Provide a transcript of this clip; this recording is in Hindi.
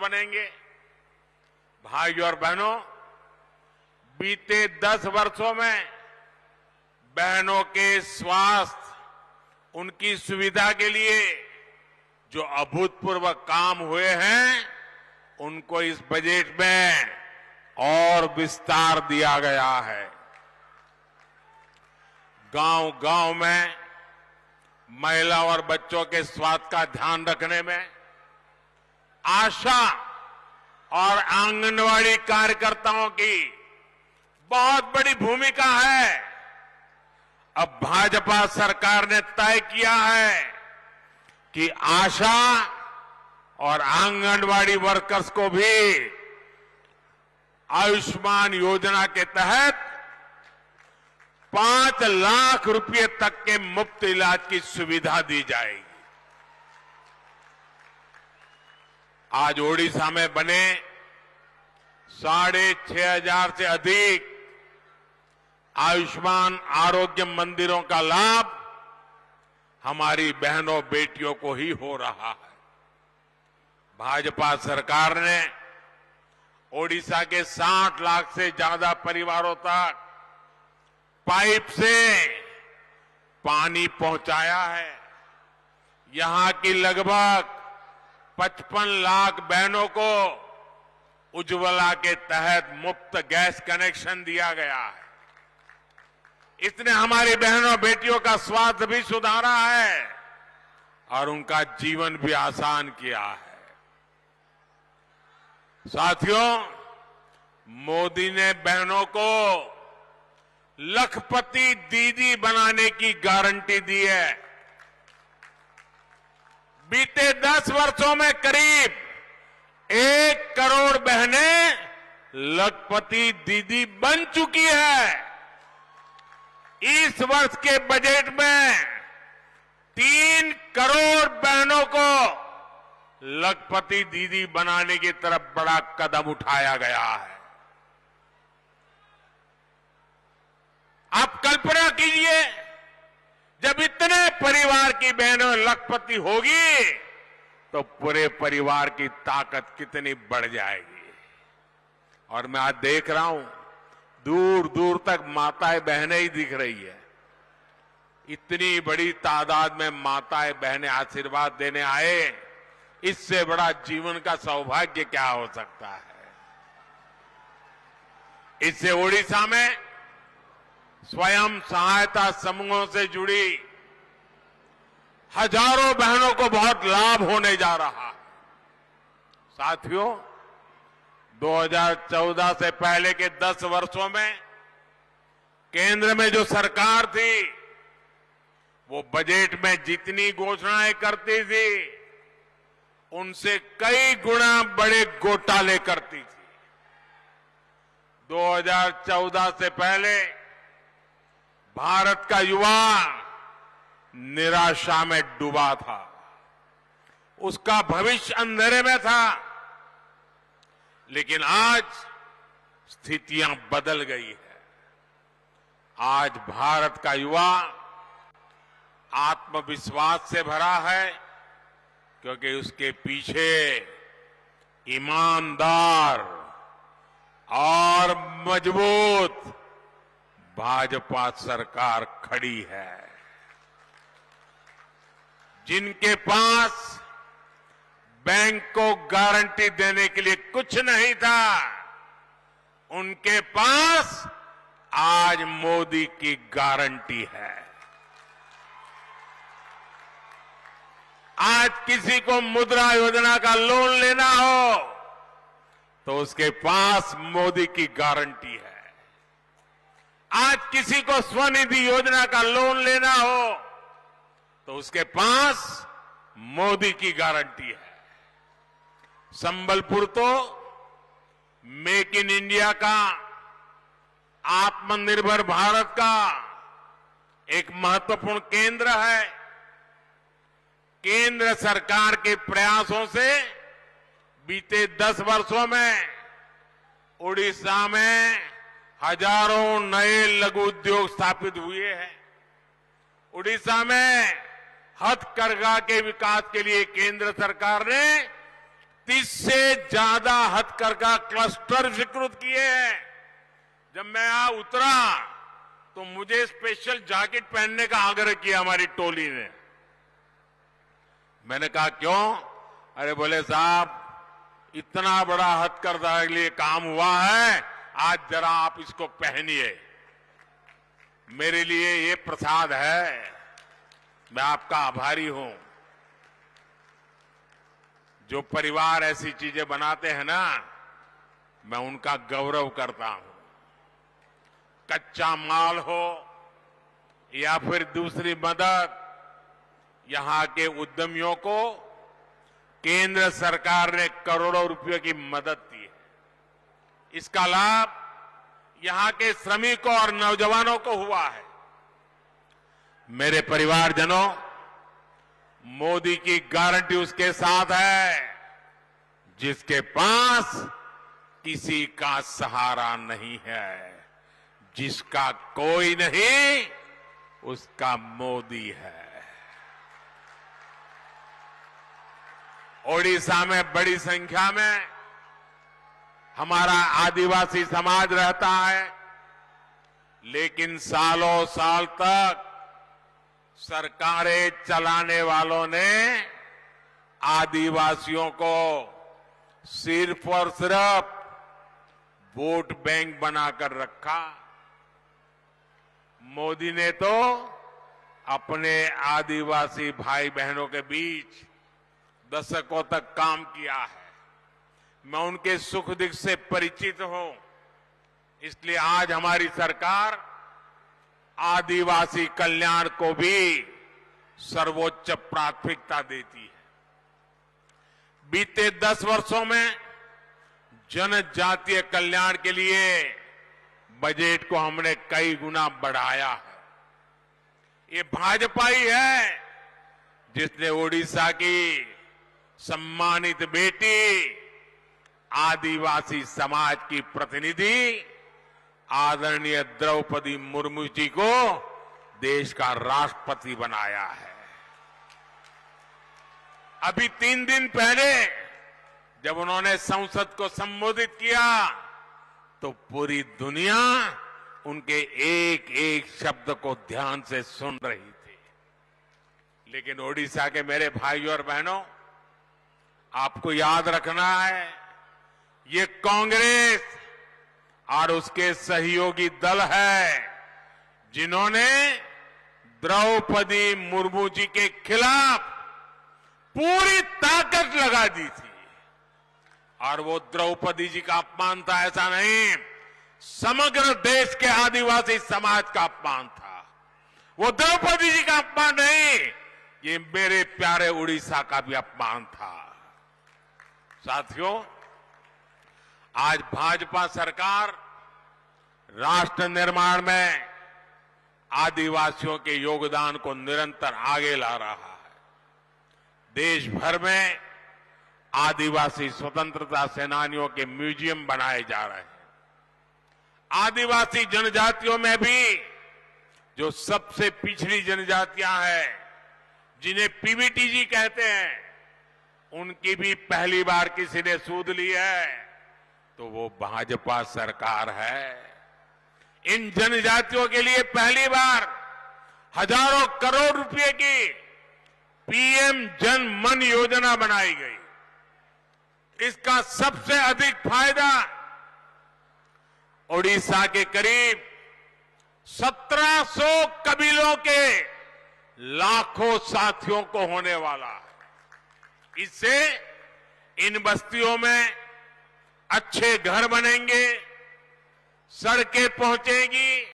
बनेंगे। भाइयों और बहनों, बीते 10 वर्षों में बहनों के स्वास्थ्य, उनकी सुविधा के लिए जो अभूतपूर्व काम हुए हैं, उनको इस बजट में और विस्तार दिया गया है। गांव-गांव में महिला और बच्चों के स्वास्थ्य का ध्यान रखने में आशा और आंगनवाड़ी कार्यकर्ताओं की बहुत बड़ी भूमिका है। अब भाजपा सरकार ने तय किया है कि आशा और आंगनवाड़ी वर्कर्स को भी आयुष्मान योजना के तहत 5 लाख रुपए तक के मुफ्त इलाज की सुविधा दी जाएगी। आज ओडिशा में बने 6,500 से अधिक आयुष्मान आरोग्य मंदिरों का लाभ हमारी बहनों बेटियों को ही हो रहा है। भाजपा सरकार ने ओडिशा के 60 लाख से ज्यादा परिवारों तक पाइप से पानी पहुंचाया है। यहां की लगभग 55 लाख बहनों को उज्ज्वला के तहत मुफ्त गैस कनेक्शन दिया गया है। इसने हमारी बहनों बेटियों का स्वास्थ्य भी सुधारा है और उनका जीवन भी आसान किया है। साथियों, मोदी ने बहनों को लखपति दीदी बनाने की गारंटी दी है। बीते 10 वर्षों में करीब 1 करोड़ बहनें लखपति दीदी बन चुकी है। इस वर्ष के बजट में 3 करोड़ बहनों को लखपति दीदी बनाने की तरफ बड़ा कदम उठाया गया है। आप कल्पना कीजिए, जब इतने परिवार की बहनों लखपति होगी तो पूरे परिवार की ताकत कितनी बढ़ जाएगी। और मैं आज देख रहा हूं, दूर दूर तक माताएं बहनें ही दिख रही है। इतनी बड़ी तादाद में माताएं बहनें आशीर्वाद देने आए, इससे बड़ा जीवन का सौभाग्य क्या हो सकता है। इससे ओडिशा में स्वयं सहायता समूहों से जुड़ी हजारों बहनों को बहुत लाभ होने जा रहा है। साथियों, 2014 से पहले के 10 वर्षों में केंद्र में जो सरकार थी, वो बजट में जितनी घोषणाएं करती थी, उनसे कई गुना बड़े घोटाले करती थी। 2014 से पहले भारत का युवा निराशा में डूबा था, उसका भविष्य अंधेरे में था। लेकिन आज स्थितियां बदल गई है। आज भारत का युवा आत्मविश्वास से भरा है, क्योंकि उसके पीछे ईमानदार और मजबूत भाजपा सरकार खड़ी है। जिनके पास बैंक को गारंटी देने के लिए कुछ नहीं था, उनके पास आज मोदी की गारंटी है। आज किसी को मुद्रा योजना का लोन लेना हो तो उसके पास मोदी की गारंटी है। आज किसी को स्वनिधि योजना का लोन लेना हो तो उसके पास मोदी की गारंटी है। संबलपुर तो मेक इन इंडिया का, आत्मनिर्भर भारत का एक महत्वपूर्ण केंद्र है। केंद्र सरकार के प्रयासों से बीते 10 वर्षों में ओडिशा में हजारों नए लघु उद्योग स्थापित हुए हैं। ओडिशा में हथकरघा के विकास के लिए केंद्र सरकार ने 30 से ज्यादा हथकरघा क्लस्टर विकृत किए हैं। जब मैं यहां उतरा तो मुझे स्पेशल जैकेट पहनने का आग्रह किया हमारी टोली ने। मैंने कहा क्यों? अरे बोले साहब, इतना बड़ा हथकरघा के लिए काम हुआ है, आज जरा आप इसको पहनिए। मेरे लिए ये प्रसाद है, मैं आपका आभारी हूं। जो परिवार ऐसी चीजें बनाते हैं ना, मैं उनका गौरव करता हूं। कच्चा माल हो या फिर दूसरी मदद, यहां के उद्यमियों को केंद्र सरकार ने करोड़ों रुपयों की मदद दी है। इसका लाभ यहां के श्रमिकों और नौजवानों को हुआ है। मेरे परिवारजनों, मोदी की गारंटी उसके साथ है जिसके पास किसी का सहारा नहीं है, जिसका कोई नहीं उसका मोदी है। ओडिशा में बड़ी संख्या में हमारा आदिवासी समाज रहता है, लेकिन सालों साल तक सरकारें चलाने वालों ने आदिवासियों को सिर्फ और सिर्फ वोट बैंक बनाकर रखा। मोदी ने तो अपने आदिवासी भाई बहनों के बीच दशकों तक काम किया है। मैं उनके सुख दुख से परिचित हूं, इसलिए आज हमारी सरकार आदिवासी कल्याण को भी सर्वोच्च प्राथमिकता देती है। बीते 10 वर्षों में जनजातीय कल्याण के लिए बजट को हमने कई गुना बढ़ाया है। ये भाजपा ही है जिसने ओडिशा की सम्मानित बेटी आदिवासी समाज की प्रतिनिधि आदरणीय द्रौपदी मुर्मू जी को देश का राष्ट्रपति बनाया है। अभी 3 दिन पहले जब उन्होंने संसद को संबोधित किया तो पूरी दुनिया उनके एक एक शब्द को ध्यान से सुन रही थी। लेकिन ओडिशा के मेरे भाइयों और बहनों, आपको याद रखना है, ये कांग्रेस और उसके सहयोगी दल है जिन्होंने द्रौपदी मुर्मू जी के खिलाफ पूरी ताकत लगा दी थी। और वो द्रौपदी जी का अपमान था ऐसा नहीं, समग्र देश के आदिवासी समाज का अपमान था। वो द्रौपदी जी का अपमान नहीं, ये मेरे प्यारे उड़ीसा का भी अपमान था। साथियों, आज भाजपा सरकार राष्ट्र निर्माण में आदिवासियों के योगदान को निरंतर आगे ला रहा है। देश भर में आदिवासी स्वतंत्रता सेनानियों के म्यूजियम बनाए जा रहे हैं। आदिवासी जनजातियों में भी जो सबसे पिछड़ी जनजातियां हैं, जिन्हें पीवीटीजी कहते हैं, उनकी भी पहली बार किसी ने सूद ली है तो वो भाजपा सरकार है। इन जनजातियों के लिए पहली बार हजारों करोड़ रुपए की पीएम जन मन योजना बनाई गई। इसका सबसे अधिक फायदा ओडिशा के करीब 1700 कबीलों के लाखों साथियों को होने वाला है। इससे इन बस्तियों में अच्छे घर बनेंगे, सड़कें पहुंचेंगी,